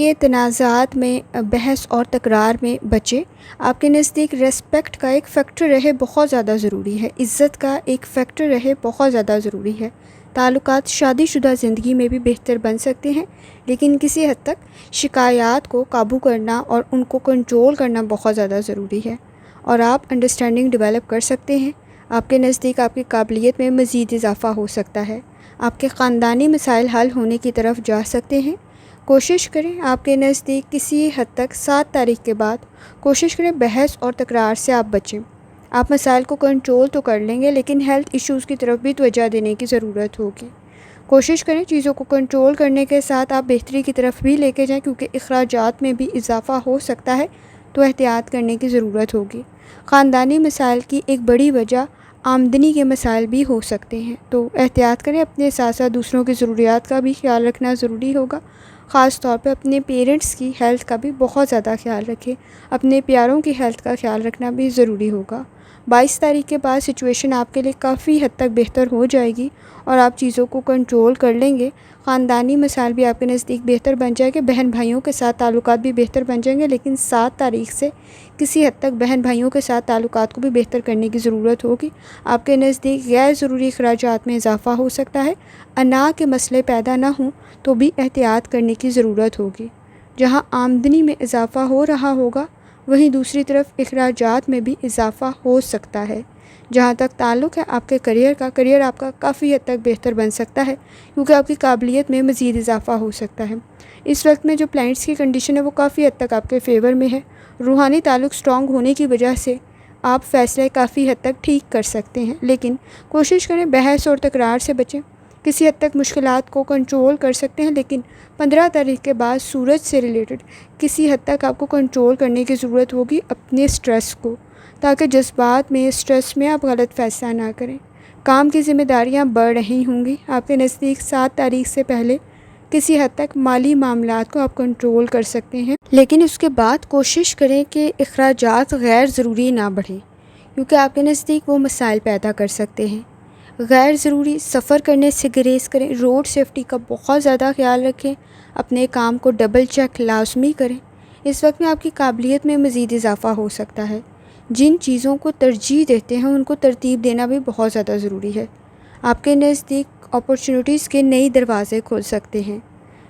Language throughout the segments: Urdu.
کے تنازعات میں بحث اور تکرار میں بچیں۔ آپ کے نزدیک ریسپیکٹ کا ایک فیکٹر رہے بہت زیادہ ضروری ہے، عزت کا ایک فیکٹر رہے بہت زیادہ ضروری ہے۔ تعلقات شادی شدہ زندگی میں بھی بہتر بن سکتے ہیں، لیکن کسی حد تک شکایات کو قابو کرنا اور ان کو کنٹرول کرنا بہت زیادہ ضروری ہے، اور آپ انڈرسٹینڈنگ ڈیولپ کر سکتے ہیں۔ آپ کے نزدیک آپ کی قابلیت میں مزید اضافہ ہو سکتا ہے، آپ کے خاندانی مسائل حل ہونے کی طرف جا سکتے ہیں۔ کوشش کریں آپ کے نزدیک کسی حد تک 7 تاریخ کے بعد کوشش کریں بحث اور تکرار سے آپ بچیں۔ آپ مسائل کو کنٹرول تو کر لیں گے، لیکن ہیلتھ ایشوز کی طرف بھی توجہ دینے کی ضرورت ہوگی۔ کوشش کریں چیزوں کو کنٹرول کرنے کے ساتھ آپ بہتری کی طرف بھی لے کے جائیں، کیونکہ اخراجات میں بھی اضافہ ہو سکتا ہے، تو احتیاط کرنے کی ضرورت ہوگی۔ خاندانی مسائل کی ایک بڑی وجہ آمدنی کے مسائل بھی ہو سکتے ہیں، تو احتیاط کریں۔ اپنے ساتھ ساتھ دوسروں کی ضروریات کا بھی خیال رکھنا ضروری ہوگا، خاص طور پہ اپنے پیرنٹس کی ہیلتھ کا بھی بہت زیادہ خیال رکھیں۔ اپنے پیاروں کی ہیلتھ کا خیال رکھنا بھی ضروری ہوگا۔ 22 تاریخ کے بعد سچویشن آپ کے لیے کافی حد تک بہتر ہو جائے گی اور آپ چیزوں کو کنٹرول کر لیں گے۔ خاندانی مسائل بھی آپ کے نزدیک بہتر بن جائے گے، بہن بھائیوں کے ساتھ تعلقات بھی بہتر بن جائیں گے، لیکن 7 تاریخ سے کسی حد تک بہن بھائیوں کے ساتھ تعلقات کو بھی بہتر کرنے کی ضرورت ہوگی۔ آپ کے نزدیک غیر ضروری اخراجات میں اضافہ ہو سکتا ہے، انا کے مسئلے پیدا نہ ہوں تو بھی احتیاط کرنے کی ضرورت ہوگی۔ جہاں آمدنی میں اضافہ ہو رہا ہوگا، وہیں دوسری طرف اخراجات میں بھی اضافہ ہو سکتا ہے۔ جہاں تک تعلق ہے آپ کے کریئر کا، کریئر آپ کا کافی حد تک بہتر بن سکتا ہے، کیونکہ آپ کی قابلیت میں مزید اضافہ ہو سکتا ہے۔ اس وقت میں جو پلانٹس کی کنڈیشن ہے وہ کافی حد تک آپ کے فیور میں ہے۔ روحانی تعلق سٹرونگ ہونے کی وجہ سے آپ فیصلے کافی حد تک ٹھیک کر سکتے ہیں، لیکن کوشش کریں بحث اور تکرار سے بچیں۔ کسی حد تک مشکلات کو کنٹرول کر سکتے ہیں، لیکن 15 تاریخ کے بعد سورج سے ریلیٹڈ کسی حد تک آپ کو کنٹرول کرنے کی ضرورت ہوگی اپنے سٹریس کو، تاکہ جذبات میں سٹریس میں آپ غلط فیصلہ نہ کریں۔ کام کی ذمہ داریاں بڑھ رہی ہوں گی۔ آپ کے نزدیک 7 تاریخ سے پہلے کسی حد تک مالی معاملات کو آپ کنٹرول کر سکتے ہیں، لیکن اس کے بعد کوشش کریں کہ اخراجات غیر ضروری نہ بڑھیں، کیونکہ آپ کے نزدیک وہ مسائل پیدا کر سکتے ہیں۔ غیر ضروری سفر کرنے سے گریز کریں، روڈ سیفٹی کا بہت زیادہ خیال رکھیں، اپنے کام کو ڈبل چیک لازمی کریں۔ اس وقت میں آپ کی قابلیت میں مزید اضافہ ہو سکتا ہے۔ جن چیزوں کو ترجیح دیتے ہیں ان کو ترتیب دینا بھی بہت زیادہ ضروری ہے۔ آپ کے نزدیک اپرچونیٹیز کے نئی دروازے کھل سکتے ہیں۔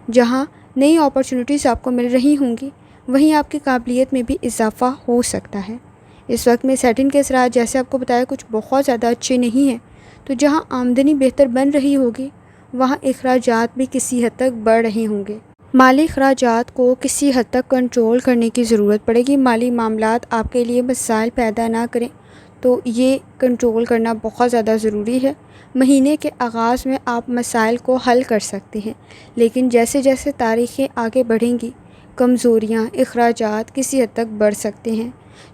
جہاں نئی اپرچونیٹیز آپ کو مل رہی ہوں گی، وہیں آپ کی قابلیت میں بھی اضافہ ہو سکتا ہے۔ اس وقت میں سیٹن کے اثرات جیسے آپ کو بتایا کچھ بہت زیادہ اچھے نہیں ہیں، تو جہاں آمدنی بہتر بن رہی ہوگی وہاں اخراجات بھی کسی حد تک بڑھ رہے ہوں گے۔ مالی اخراجات کو کسی حد تک کنٹرول کرنے کی ضرورت پڑے گی۔ مالی معاملات آپ کے لیے مسائل پیدا نہ کریں، تو یہ کنٹرول کرنا بہت زیادہ ضروری ہے۔ مہینے کے آغاز میں آپ مسائل کو حل کر سکتے ہیں، لیکن جیسے جیسے تاریخیں آگے بڑھیں گی کمزوریاں، اخراجات کسی حد تک بڑھ سکتے ہیں،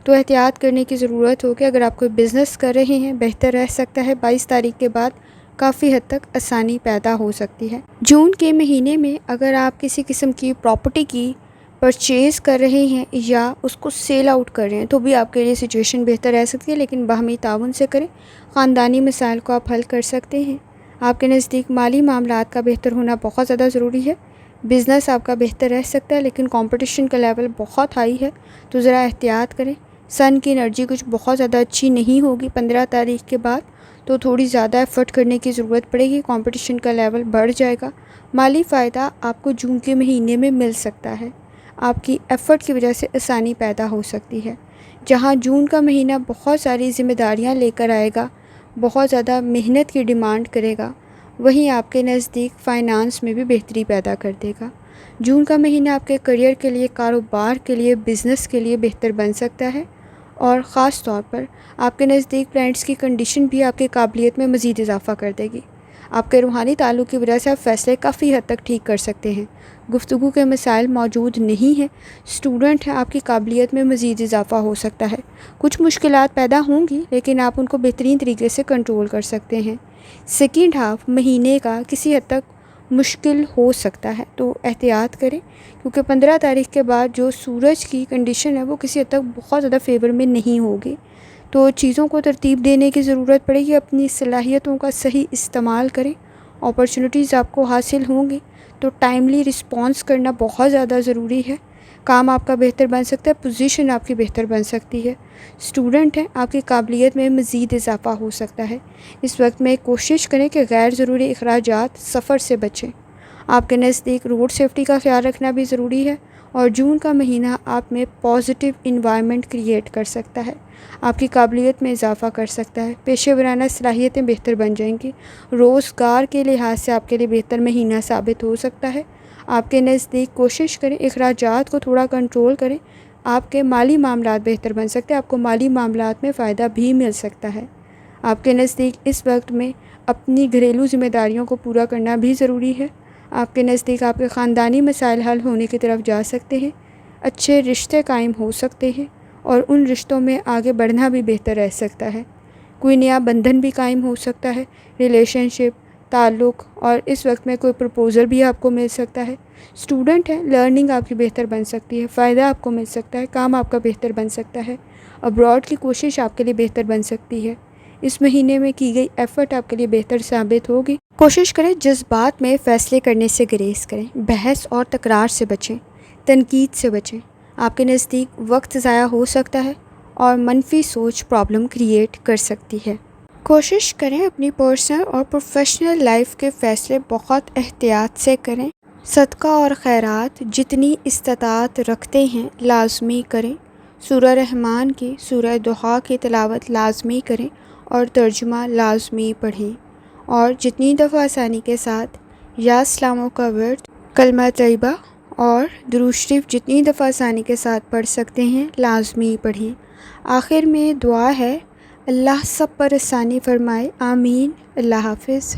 تو احتیاط کرنے کی ضرورت ہوگی۔ اگر آپ کوئی بزنس کر رہے ہیں بہتر رہ سکتا ہے 22 تاریخ کے بعد کافی حد تک آسانی پیدا ہو سکتی ہے۔ جون کے مہینے میں اگر آپ کسی قسم کی پراپرٹی کی پرچیز کر رہے ہیں یا اس کو سیل آؤٹ کر رہے ہیں تو بھی آپ کے لیے سچویشن بہتر رہ سکتی ہے، لیکن باہمی تعاون سے کریں۔ خاندانی مسائل کو آپ حل کر سکتے ہیں۔ آپ کے نزدیک مالی معاملات کا بہتر ہونا بہت زیادہ ضروری ہے۔ بزنس آپ کا بہتر رہ سکتا ہے، لیکن کمپٹیشن کا لیول بہت ہائی ہے، تو ذرا احتیاط کریں۔ سن کی انرجی کچھ بہت زیادہ اچھی نہیں ہوگی 15 تاریخ کے بعد، تو تھوڑی زیادہ ایفرٹ کرنے کی ضرورت پڑے گی، کمپٹیشن کا لیول بڑھ جائے گا۔ مالی فائدہ آپ کو جون کے مہینے میں مل سکتا ہے، آپ کی ایفرٹ کی وجہ سے آسانی پیدا ہو سکتی ہے۔ جہاں جون کا مہینہ بہت ساری ذمہ داریاں لے کر آئے گا، بہت زیادہ محنت کی ڈیمانڈ کرے گا، وہیں آپ کے نزدیک فائنانس میں بھی بہتری پیدا کر دے گا۔ جون کا مہینہ آپ کے کریئر کے لیے، کاروبار کے لیے، بزنس کے لیے بہتر بن سکتا ہے، اور خاص طور پر آپ کے نزدیک پلانٹس کی کنڈیشن بھی آپ کی قابلیت میں مزید اضافہ کر دے گی۔ آپ کے روحانی تعلق کی وجہ سے آپ فیصلے کافی حد تک ٹھیک کر سکتے ہیں۔ گفتگو کے مسائل موجود نہیں ہیں۔ اسٹوڈنٹ ہیں، آپ کی قابلیت میں مزید اضافہ ہو سکتا ہے۔ کچھ مشکلات پیدا ہوں گی، لیکن آپ ان کو بہترین طریقے سے کنٹرول کر سکتے ہیں۔ سیکنڈ ہاف مہینے کا کسی حد تک مشکل ہو سکتا ہے، تو احتیاط کریں، کیونکہ 15 تاریخ کے بعد جو سورج کی کنڈیشن ہے وہ کسی حد تک بہت زیادہ فیور میں نہیں ہوگی، تو چیزوں کو ترتیب دینے کی ضرورت پڑے گی۔ اپنی صلاحیتوں کا صحیح استعمال کریں اپرچونیٹیز آپ کو حاصل ہوں گی تو ٹائملی رسپانس کرنا بہت زیادہ ضروری ہے. کام آپ کا بہتر بن سکتا ہے, پوزیشن آپ کی بہتر بن سکتی ہے. اسٹوڈنٹ ہیں, آپ کی قابلیت میں مزید اضافہ ہو سکتا ہے. اس وقت میں کوشش کریں کہ غیر ضروری اخراجات سفر سے بچیں. آپ کے نزدیک روڈ سیفٹی کا خیال رکھنا بھی ضروری ہے, اور جون کا مہینہ آپ میں پازیٹیو انوائرمنٹ کریٹ کر سکتا ہے, آپ کی قابلیت میں اضافہ کر سکتا ہے. پیشہ ورانہ صلاحیتیں بہتر بن جائیں گی. روزگار کے لحاظ سے آپ کے لیے بہتر مہینہ ثابت ہو سکتا ہے. آپ کے نزدیک کوشش کریں اخراجات کو تھوڑا کنٹرول کریں. آپ کے مالی معاملات بہتر بن سکتے ہیں, آپ کو مالی معاملات میں فائدہ بھی مل سکتا ہے. آپ کے نزدیک اس وقت میں اپنی گھریلو ذمہ داریوں کو پورا کرنا بھی ضروری ہے. آپ کے نزدیک آپ کے خاندانی مسائل حل ہونے کی طرف جا سکتے ہیں. اچھے رشتے قائم ہو سکتے ہیں, اور ان رشتوں میں آگے بڑھنا بھی بہتر رہ سکتا ہے. کوئی نیا بندھن بھی قائم ہو سکتا ہے, ریلیشن شپ, تعلق, اور اس وقت میں کوئی پرپوزل بھی آپ کو مل سکتا ہے. اسٹوڈنٹ ہے, لرننگ آپ کی بہتر بن سکتی ہے, فائدہ آپ کو مل سکتا ہے, کام آپ کا بہتر بن سکتا ہے. ابراڈ کی کوشش آپ کے لیے بہتر بن سکتی ہے. اس مہینے میں کی گئی ایفرٹ آپ کے لیے بہتر ثابت ہوگی. کوشش کریں جذبات میں فیصلے کرنے سے گریز کریں. بحث اور تکرار سے بچیں, تنقید سے بچیں. آپ کے نزدیک وقت ضائع ہو سکتا ہے, اور منفی سوچ پرابلم کریٹ کر سکتی ہے. کوشش کریں اپنی پرسنل اور پروفیشنل لائف کے فیصلے بہت احتیاط سے کریں. صدقہ اور خیرات جتنی استطاعت رکھتے ہیں لازمی کریں. سورہ رحمان کی سورہ دحا کی تلاوت لازمی کریں, اور ترجمہ لازمی پڑھیں. اور جتنی دفعہ آسانی کے ساتھ یا اسلاموں کا ورد, کلمہ طیبہ اور درود شریف جتنی دفعہ آسانی کے ساتھ پڑھ سکتے ہیں لازمی پڑھیں. آخر میں دعا ہے, اللہ سب پر آسانی فرمائے, آمین. اللہ حافظ.